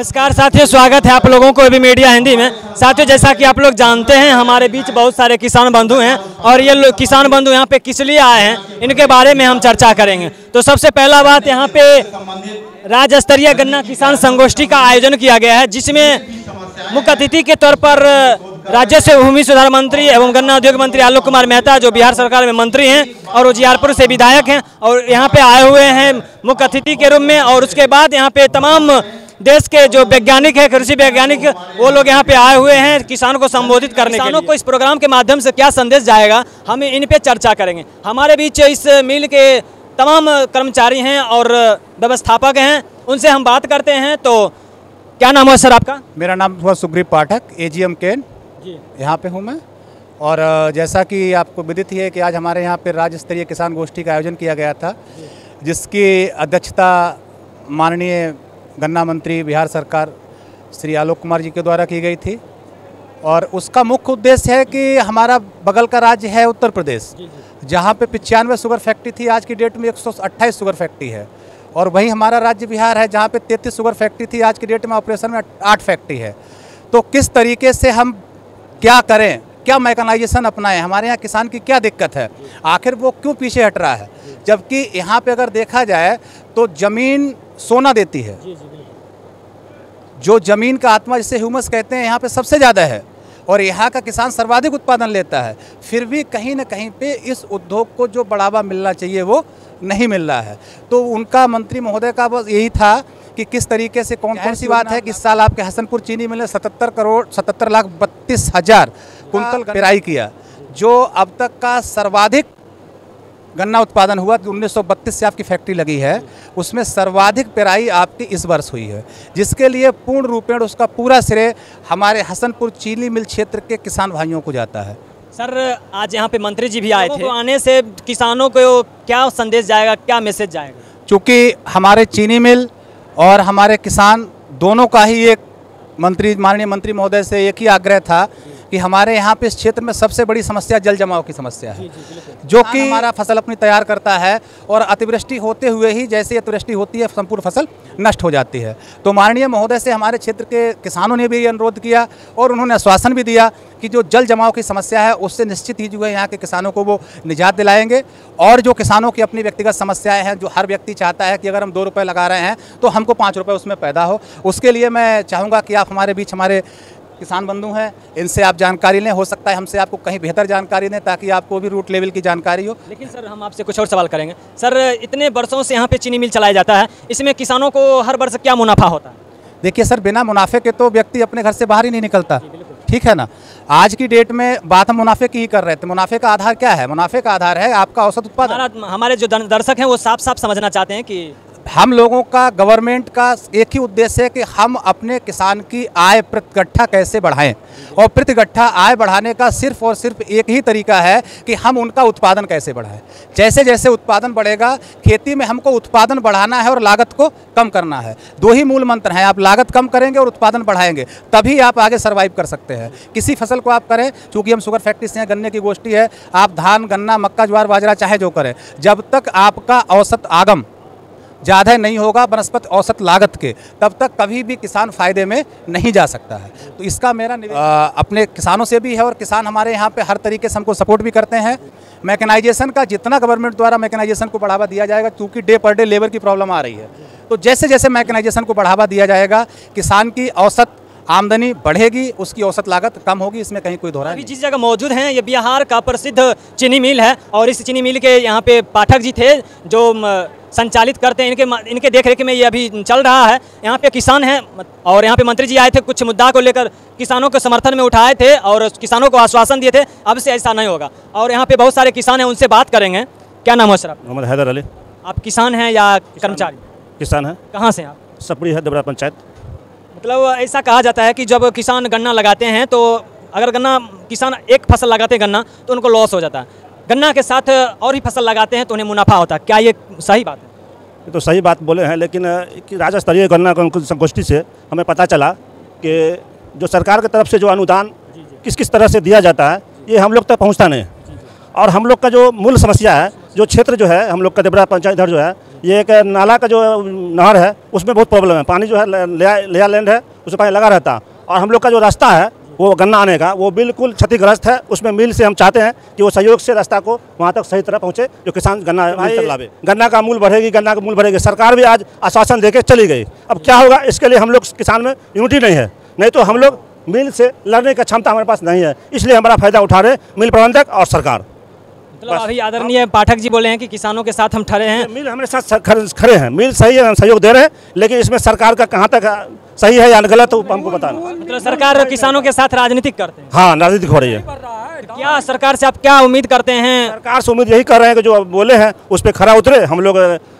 नमस्कार साथियों, स्वागत है आप लोगों को अभी मीडिया हिंदी में। साथियों, जैसा कि आप लोग जानते हैं, हमारे बीच बहुत सारे किसान बंधु हैं और ये किसान बंधु यहाँ पे किस लिए आए हैं, इनके बारे में हम चर्चा करेंगे। तो सबसे पहला बात, यहाँ पे राज्य स्तरीय गन्ना किसान संगोष्ठी का आयोजन किया गया है, जिसमें मुख्य अतिथि के तौर पर राज्य से भूमि सुधार मंत्री एवं गन्ना उद्योग मंत्री आलोक कुमार मेहता, जो बिहार सरकार में मंत्री हैं और उजियारपुर से विधायक हैं, और यहाँ पे आए हुए हैं मुख्य अतिथि के रूप में। और उसके बाद यहाँ पे तमाम देश के जो वैज्ञानिक है, कृषि वैज्ञानिक, वो लोग यहाँ पे आए हुए हैं किसानों को संबोधित करने। किसानों को इस प्रोग्राम के माध्यम से क्या संदेश जाएगा, हम इन पे चर्चा करेंगे। हमारे बीच इस मिल के तमाम कर्मचारी हैं और व्यवस्थापक हैं, उनसे हम बात करते हैं। तो क्या नाम है सर आपका? मेरा नाम हुआ सुग्रीव पाठक, AGM केन यहाँ पे हूँ मैं। और जैसा कि आपको विदित ही है कि आज हमारे यहाँ पे राज्य स्तरीय किसान गोष्ठी का आयोजन किया गया था, जिसकी अध्यक्षता माननीय गन्ना मंत्री बिहार सरकार श्री आलोक कुमार जी के द्वारा की गई थी। और उसका मुख्य उद्देश्य है कि हमारा बगल का राज्य है उत्तर प्रदेश, जहाँ पे 95 शुगर फैक्ट्री थी, आज की डेट में 128 शुगर फैक्ट्री है। और वहीं हमारा राज्य बिहार है, जहाँ पे 33 शुगर फैक्ट्री थी, आज की डेट में ऑपरेशन में 8 फैक्ट्री है। तो किस तरीके से हम क्या करें, क्या मैकेनाइजेशन अपनाएं, हमारे यहाँ किसान की क्या दिक्कत है, आखिर वो क्यों पीछे हट रहा है, जबकि यहाँ पे अगर देखा जाए तो ज़मीन सोना देती है। जो ज़मीन का आत्मा, जिसे ह्यूमस कहते हैं, यहाँ पे सबसे ज़्यादा है और यहाँ का किसान सर्वाधिक उत्पादन लेता है। फिर भी कहीं ना कहीं पे इस उद्योग को जो बढ़ावा मिलना चाहिए वो नहीं मिल रहा है। तो उनका मंत्री महोदय का बस यही था कि किस तरीके से कौन सी बात है कि इस साल आपके हसनपुर चीनी मिल ने 77,32,000 कुंतल पेराई किया, जो अब तक का सर्वाधिक गन्ना उत्पादन हुआ। 1932 से आपकी फैक्ट्री लगी है, उसमें सर्वाधिक पेराई आपकी इस वर्ष हुई है, जिसके लिए पूर्ण रूपेण उसका पूरा श्रेय हमारे हसनपुर चीनी मिल क्षेत्र के किसान भाइयों को जाता है। सर, आज यहाँ पे मंत्री जी भी आए थे, तो आने से किसानों को क्या संदेश जाएगा, क्या मैसेज जाएगा? चूँकि हमारे चीनी मिल और हमारे किसान दोनों का ही एक माननीय मंत्री महोदय से एक ही आग्रह था कि हमारे यहाँ पे इस क्षेत्र में सबसे बड़ी समस्या जल जमाव की समस्या है, जो कि हमारा फसल अपनी तैयार करता है और अतिवृष्टि होते हुए ही जैसे अतिवृष्टि होती है संपूर्ण फसल नष्ट हो जाती है। तो माननीय महोदय से हमारे क्षेत्र के किसानों ने भी ये अनुरोध किया और उन्होंने आश्वासन भी दिया कि जो जल जमाव की समस्या है उससे निश्चित ही जो है यहाँ के किसानों को वो निजात दिलाएंगे। और जो किसानों की अपनी व्यक्तिगत समस्याएं हैं, जो हर व्यक्ति चाहता है कि अगर हम 2 रुपये लगा रहे हैं तो हमको 5 रुपये उसमें पैदा हो, उसके लिए मैं चाहूँगा कि आप हमारे बीच हमारे किसान बंधु हैं, इनसे आप जानकारी लें। हो सकता है हमसे आपको कहीं बेहतर जानकारी दें, ताकि आपको भी रूट लेवल की जानकारी हो। लेकिन सर, हम आपसे कुछ और सवाल करेंगे। सर, इतने वर्षों से यहाँ पे चीनी मिल चलाया जाता है, इसमें किसानों को हर वर्ष क्या मुनाफा होता है? देखिए सर, बिना मुनाफे के तो व्यक्ति अपने घर से बाहर ही नहीं निकलता, ठीक है ना। आज की डेट में बात हम मुनाफे की ही कर रहे थे। मुनाफे का आधार क्या है? मुनाफे का आधार है आपका औसत उत्पादन। हमारे जो दर्शक हैं वो साफ साफ समझना चाहते हैं कि हम लोगों का, गवर्नमेंट का एक ही उद्देश्य है कि हम अपने किसान की आय प्रति गट्ठा कैसे बढ़ाएं, और प्रति गट्ठा आय बढ़ाने का सिर्फ और सिर्फ एक ही तरीका है कि हम उनका उत्पादन कैसे बढ़ाएं। जैसे जैसे उत्पादन बढ़ेगा, खेती में हमको उत्पादन बढ़ाना है और लागत को कम करना है। 2 ही मूल मंत्र हैं, आप लागत कम करेंगे और उत्पादन बढ़ाएंगे, तभी आप आगे सर्वाइव कर सकते हैं। किसी फसल को आप करें, चूँकि हम शुगर फैक्ट्री से हैं, गन्ने की गोष्ठी है, आप धान, गन्ना, मक्का, ज्वार, बाजरा चाहे जो करें, जब तक आपका औसत आगम ज़्यादा नहीं होगा वनस्पति औसत लागत के, तब तक कभी भी किसान फायदे में नहीं जा सकता है। तो इसका मेरा अपने किसानों से भी है, और किसान हमारे यहाँ पे हर तरीके से हमको सपोर्ट भी करते हैं। मैकेनाइजेशन का जितना गवर्नमेंट द्वारा मैकेनाइजेशन को बढ़ावा दिया जाएगा, क्योंकि डे पर डे लेबर की प्रॉब्लम आ रही है, तो जैसे जैसे मैकेनाइजेशन को बढ़ावा दिया जाएगा, किसान की औसत आमदनी बढ़ेगी, उसकी औसत लागत कम होगी, इसमें कहीं कोई दोहरा नहीं। जिस जगह मौजूद हैं, ये बिहार का प्रसिद्ध चीनी मिल है, और इस चीनी मिल के यहाँ पे पाठक जी थे जो संचालित करते हैं। इनके देखरेख में ये अभी चल रहा है। यहाँ पे किसान हैं और यहाँ पे मंत्री जी आए थे, कुछ मुद्दा को लेकर किसानों के समर्थन में उठाए थे और किसानों को आश्वासन दिए थे अब से ऐसा नहीं होगा। और यहाँ पे बहुत सारे किसान हैं, उनसे बात करेंगे। क्या नाम है सर? मोहम्मद हैदर अली। आप किसान हैं या कर्मचारी? किसान है। कहाँ से आप? सपड़ी है, देवरा पंचायत। मतलब ऐसा कहा जाता है कि जब किसान गन्ना लगाते हैं, तो अगर गन्ना किसान एक फसल लगाते हैं गन्ना, तो उनको लॉस हो जाता है। गन्ना के साथ और भी फसल लगाते हैं तो उन्हें मुनाफा होता है। क्या ये सही बात है? ये तो सही बात बोले हैं, लेकिन राज्य स्तरीय गन्ना संगोष्ठी से हमें पता चला कि जो सरकार की तरफ से जो अनुदान किस किस तरह से दिया जाता है, ये हम लोग तक पहुंचता नहीं। और हम लोग का जो मूल समस्या है जो क्षेत्र जो है हम लोग कदेबरा पंचायत इधर जो है, ये एक नाला का जो नहर है उसमें बहुत प्रॉब्लम है। पानी जो है लेया लैंड है उसमें पानी लगा रहता, और हम लोग का जो रास्ता है वो गन्ना आने का वो बिल्कुल क्षतिग्रस्त है। उसमें मिल से हम चाहते हैं कि वो सहयोग से रास्ता को वहाँ तक सही तरह पहुँचे, जो किसान गन्ना लावे। गन्ना का मूल्य बढ़ेगी, गन्ना का मूल्य बढ़ेगी। सरकार भी आज आश्वासन देके चली गई। अब क्या होगा, इसके लिए हम लोग किसान में यूनिटी नहीं है, नहीं तो हम लोग मिल से लड़ने का क्षमता हमारे पास नहीं है। इसलिए हमारा फायदा उठा रहे मिल प्रबंधक और सरकार। मतलब अभी आदरणीय पाठक जी बोले हैं कि किसानों के साथ हम खड़े हैं। मिल हमारे साथ खड़े हैं, मिल सही है, हम सहयोग दे रहे हैं, लेकिन इसमें सरकार का कहाँ तक सही है या गलत तो हमको बताना। मतलब सरकार किसानों के साथ राजनीतिक करते हैं। हाँ, राजनीतिक हो रही है। क्या सरकार से आप क्या उम्मीद करते हैं? सरकार से उम्मीद यही कर रहे हैं कि जो बोले हैं उस पर खरा उतरे। हम लोग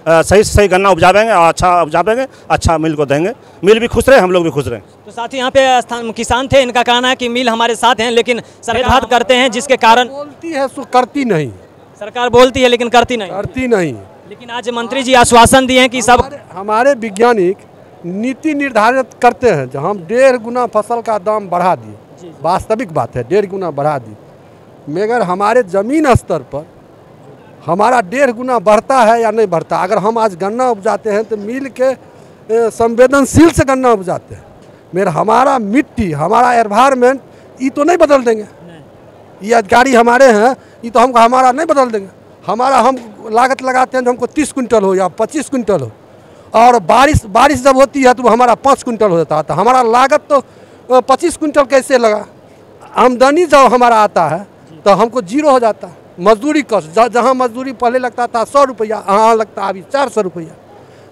सही से सही गन्ना उपजावेंगे और अच्छा उपजावेंगे, अच्छा मिल को देंगे, मिल भी खुश रहे, हम लोग भी खुश रहे। तो साथ ही यहाँ पे किसान थे, इनका कहना है कि मिल हमारे साथ हैं, लेकिन सरकार करते हैं जिसके कारण बोलती है सो करती नहीं। सरकार बोलती है लेकिन करती नहीं। लेकिन आज मंत्री जी आश्वासन दिए हैं कि सब हमारे वैज्ञानिक नीति निर्धारित करते हैं। जब हम 1.5 गुना फसल का दाम बढ़ा दिए, वास्तविक बात है 1.5 गुना बढ़ा दी, मगर हमारे ज़मीन स्तर पर हमारा 1.5 गुना बढ़ता है या नहीं बढ़ता। अगर हम आज गन्ना उपजाते हैं तो मिल के संवेदनशील से गन्ना उपजाते हैं, मगर हमारा मिट्टी, हमारा एनवायरमेंट ये तो नहीं बदल देंगे। ये अधिकारी हमारे हैं, ये तो हमको हमारा नहीं बदल देंगे। हमारा हम लागत लगाते हैं तो हमको 30 कुंटल हो या 25 कुंटल हो, और बारिश जब होती है तो वो हमारा 5 कुंटल हो जाता है। हमारा लागत तो 25 कुंटल कैसे लगा। आमदनी जब हमारा आता है तो हमको 0 हो जाता है। मजदूरी कॉस्ट, जहाँ मजदूरी पहले लगता था 100 रुपया, यहाँ लगता है अभी 400 रुपया।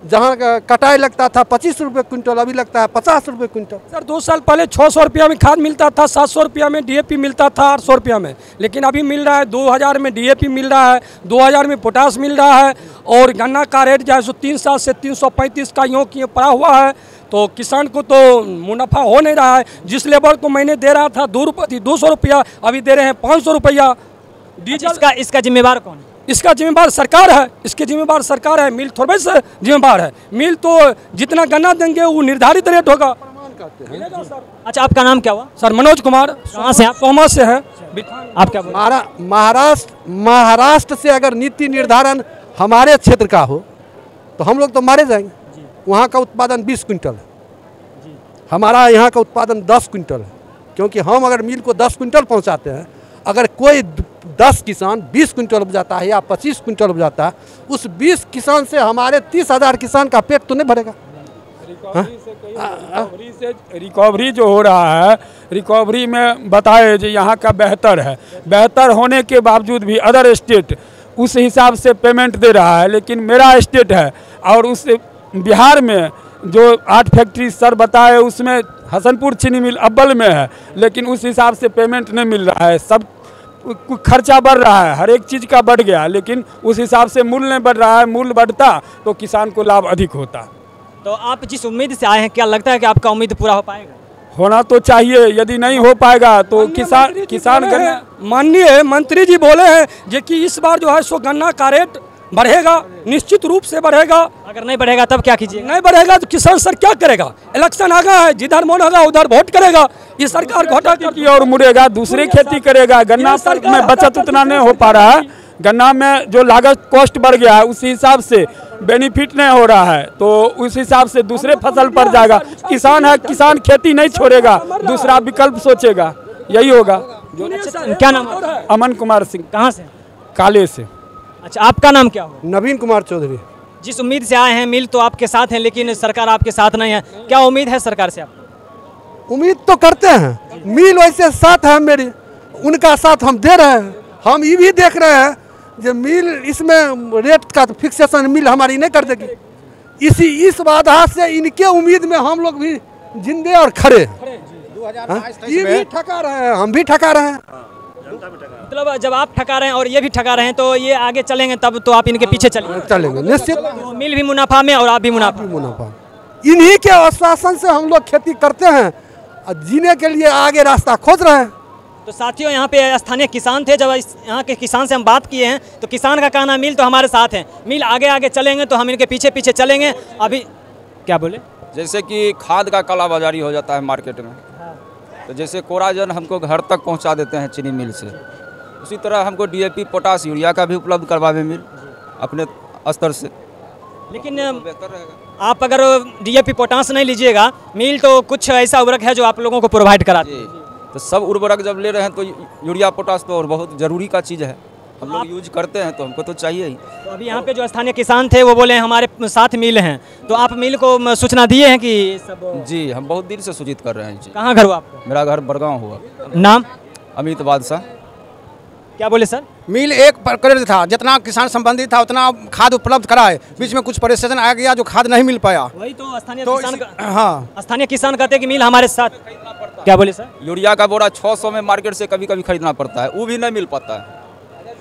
जहाँ कटाई लगता था 25 रुपये कुंटल, अभी लगता है 50 रुपये कुंटल। सर 2 साल पहले 600 रुपया में खाद मिलता था, 700 रुपया में डीएपी मिलता था, 800 रुपया में। लेकिन अभी मिल रहा है 2000 में डीएपी मिल रहा है, 2000 में पोटास मिल रहा है, और गन्ना का रेट जो है सो 300 से 335 का यूँ की पड़ा हुआ है। तो किसान को तो मुनाफा हो नहीं रहा है। जिस लेबर को मैंने दे रहा था 200 रुपया, अभी दे रहे हैं 500 रुपया। डीजल इसका जिम्मेवार कौन है? इसका जिम्मेदार सरकार है, इसके जिम्मेदार सरकार है, मिल थोड़े से जिम्मेदार है। मिल तो जितना गन्ना देंगे वो निर्धारित रेट होगा। अच्छा, आपका नाम क्या हुआ? सर मनोज कुमार। कहाँ से आप? सोमा से है। आप क्या बोल रहे हैं? महाराष्ट्र से अगर नीति निर्धारण हमारे क्षेत्र का हो तो हम लोग तो मारे जाएंगे। वहाँ का उत्पादन 20 कुंटल है, हमारा यहाँ का उत्पादन 10 कुंटल है। क्योंकि हम अगर मिल को 10 कुंटल पहुँचाते हैं, अगर कोई 10 किसान 20 कुंटल उपजाता है या 25 कुंटल उपजाता है, उस 20 किसान से हमारे 30,000 किसान का पेट तो नहीं भरेगा। रिकवरी जो हो रहा है, रिकवरी में बताए जो यहाँ का बेहतर है, बेहतर होने के बावजूद भी अदर स्टेट उस हिसाब से पेमेंट दे रहा है। लेकिन मेरा स्टेट है और उस बिहार में जो 8 फैक्ट्री सर बताए उसमें हसनपुर चीनी मिल अव्वल में है, लेकिन उस हिसाब से पेमेंट नहीं मिल रहा है। सब खर्चा बढ़ रहा है, हर एक चीज़ का बढ़ गया, लेकिन उस हिसाब से मूल्य नहीं बढ़ रहा है। मूल्य बढ़ता तो किसान को लाभ अधिक होता। तो आप जिस उम्मीद से आए हैं, क्या लगता है कि आपका उम्मीद पूरा हो पाएगा? होना तो चाहिए, यदि नहीं हो पाएगा तो किसान गन्ना। माननीय मंत्री जी बोले हैं जो कि इस बार जो है सो गन्ना का रेट बढ़ेगा, निश्चित रूप से बढ़ेगा। अगर नहीं बढ़ेगा तब क्या कीजिए? नहीं बढ़ेगा तो किसान सर क्या करेगा? इलेक्शन आ गया है, जिधर मन होगा उधर वोट करेगा। ये सरकार घाटा की और मुड़ेगा, दूसरी खेती करेगा। गन्ना में बचत उतना नहीं हो पा रहा है, गन्ना में जो लागत कॉस्ट बढ़ गया है उस हिसाब से बेनिफिट नहीं हो रहा है, तो उस हिसाब से दूसरे फसल पर जाएगा। किसान है, किसान खेती नहीं छोड़ेगा, दूसरा विकल्प सोचेगा, यही होगा। क्या नाम है? अमन कुमार सिंह। कहाँ से? काले से। अच्छा, आपका नाम क्या हो? नवीन कुमार चौधरी। जिस उम्मीद से आए हैं, मिल तो आपके साथ हैं, लेकिन सरकार आपके साथ नहीं है। क्या उम्मीद है सरकार से आपको? उम्मीद तो करते हैं, मिल वैसे साथ है मेरी, उनका साथ हम दे रहे हैं। हम ये भी देख रहे हैं जो मिल इसमें रेट का फिक्सेशन मिल हमारी नहीं कर देगी। इस बाधा से इनके उम्मीद में हम लोग भी जिंदे और खड़े हैं। ये भी ठका रहे हैं, हम भी ठका रहे हैं। मतलब जब आप ठका रहे हैं और ये भी ठका रहे हैं तो ये आगे चलेंगे तब तो आप इनके पीछे चलेंगे निश्चित। तो मिल भी मुनाफा में और आप भी मुनाफा। इन्हीं के आश्वासन से हम लोग खेती करते हैं, जीने के लिए आगे रास्ता खोज रहे हैं। तो साथियों, यहाँ पे स्थानीय किसान थे। जब यहाँ के किसान से हम बात किए हैं तो किसान का कहना मिल तो हमारे साथ है, मिल आगे आगे चलेंगे तो हम इनके पीछे पीछे चलेंगे। अभी क्या बोले? जैसे कि खाद का कालाबाजारी हो जाता है मार्केट में, तो जैसे कोराजन हमको घर तक पहुंचा देते हैं चीनी मिल से, उसी तरह हमको DAP पोटास यूरिया का भी उपलब्ध करवावे मिल अपने स्तर से, लेकिन बेहतर रहेगा। आप अगर DAP पोटास नहीं लीजिएगा, मिल तो कुछ ऐसा उर्वरक है जो आप लोगों को प्रोवाइड कराती है। तो सब उर्वरक जब ले रहे हैं तो यूरिया पोटास तो और बहुत ज़रूरी का चीज़ है, हम लोग यूज करते हैं तो हमको तो चाहिए ही। तो अभी यहाँ पे जो स्थानीय किसान थे वो बोले हमारे साथ मिल हैं, तो आप मिल को सूचना दिए हैं कि सब? जी, हम बहुत दिन से सूचित कर रहे हैं जी। कहाँ घर हुआ आपका? मेरा घर बड़गांव हुआ। नाम? अमित बादशाह। क्या बोले सर? मिल एक प्रकार था, जितना किसान संबंधित था उतना खाद उपलब्ध कराए, बीच में कुछ परेशान आ गया जो खाद नहीं मिल पाया। वही तो स्थानीय तो किसान हाँ, स्थानीय किसान कहते हैं कि मिल हमारे साथ। क्या बोले सर? यूरिया का बोरा 600 में मार्केट से कभी कभी खरीदना पड़ता है, वो भी नहीं मिल पाता है।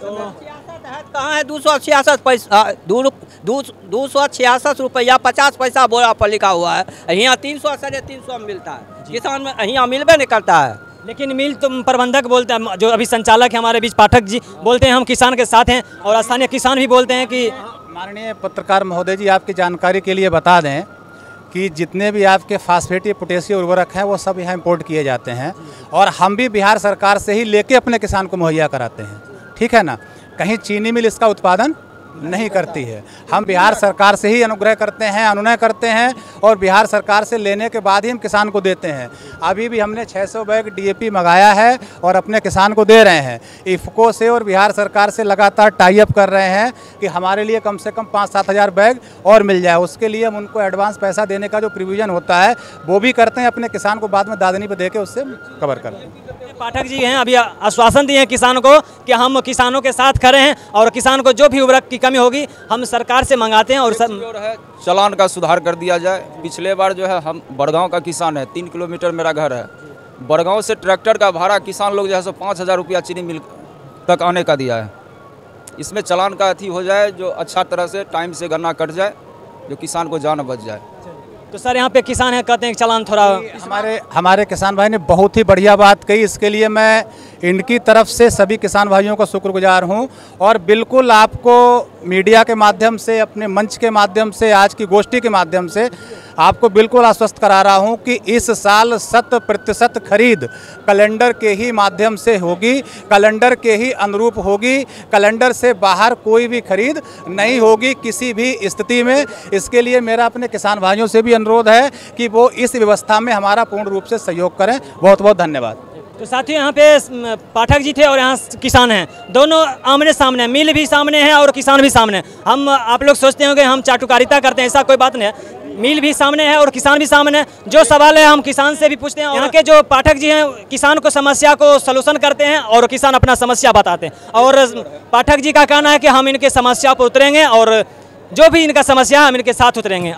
कहाँ है 266 पैसा, 266 रुपया 50 पैसा बोरा पर लिखा हुआ है। यहाँ 300 350 मिलता है, किसान में यहाँ मिलबे नहीं करता है। लेकिन मिल तुम प्रबंधक बोलते हैं, जो अभी संचालक है हमारे बीच पाठक जी, बोलते हैं हम किसान के साथ हैं, और स्थानीय किसान भी बोलते हैं कि माननीय पत्रकार महोदय जी, आपकी जानकारी के लिए बता दें कि जितने भी आपके फास्फेट या पोटेशियम उर्वरक हैं वो सब यहाँ इंपोर्ट किए जाते हैं, और हम भी बिहार सरकार से ही लेके अपने किसान को मुहैया कराते हैं, ठीक है ना। कहीं चीनी मिल इसका उत्पादन नहीं करती है, हम बिहार सरकार से ही अनुग्रह करते हैं, अनुनय करते हैं, और बिहार सरकार से लेने के बाद ही हम किसान को देते हैं। अभी भी हमने 600 बैग DAP मंगाया है और अपने किसान को दे रहे हैं। इफ़को से और बिहार सरकार से लगातार टाई अप कर रहे हैं कि हमारे लिए कम से कम 5-7 हज़ार बैग और मिल जाए। उसके लिए हम उनको एडवांस पैसा देने का जो प्रोविज़न होता है वो भी करते हैं, अपने किसान को बाद में दादनी पर दे के उससे कवर करते हैं। पाठक जी हैं अभी आश्वासन दिए हैं किसान को कि हम किसानों के साथ खड़े हैं, और किसान को जो भी उर्वरक की कमी होगी हम सरकार से मंगाते हैं। और चालान का सुधार कर दिया जाए। पिछले बार जो है, हम बड़गांव का किसान है, 3 किलोमीटर मेरा घर है। बड़गांव से ट्रैक्टर का भाड़ा किसान लोग जो है 5,000 रुपया चीनी मिल तक आने का दिया है। इसमें चालान का अथी हो जाए, जो अच्छा तरह से टाइम से गन्ना कट जाए, जो किसान को जान बच जाए। तो सर यहाँ पे किसान है, कहते हैं कि चालान थोड़ा हमारे किसान भाई ने बहुत ही बढ़िया बात कही, इसके लिए मैं इनकी तरफ से सभी किसान भाइयों का शुक्रगुजार हूं। और बिल्कुल आपको मीडिया के माध्यम से, अपने मंच के माध्यम से, आज की गोष्ठी के माध्यम से आपको बिल्कुल आश्वस्त करा रहा हूं कि इस साल 100% खरीद कैलेंडर के ही माध्यम से होगी, कैलेंडर के ही अनुरूप होगी, कैलेंडर से बाहर कोई भी खरीद नहीं होगी किसी भी स्थिति में। इसके लिए मेरा अपने किसान भाइयों से भी अनुरोध है कि वो इस व्यवस्था में हमारा पूर्ण रूप से सहयोग करें। बहुत बहुत धन्यवाद। तो साथियों, यहाँ पे पाठक जी थे और यहाँ किसान हैं, दोनों आमने सामने, मिल भी सामने है और किसान भी सामने। हम आप लोग सोचते होंगे हम चाटुकारिता करते हैं, ऐसा कोई बात नहीं है। मिल भी सामने है और किसान भी सामने है। जो सवाल है हम किसान से भी पूछते हैं। यहाँ के जो पाठक जी हैं किसान को समस्या को सलूशन करते हैं और किसान अपना समस्या बताते हैं। और पाठक जी का कहना है कि हम इनके समस्या पर उतरेंगे और जो भी इनका समस्या है हम इनके साथ उतरेंगे।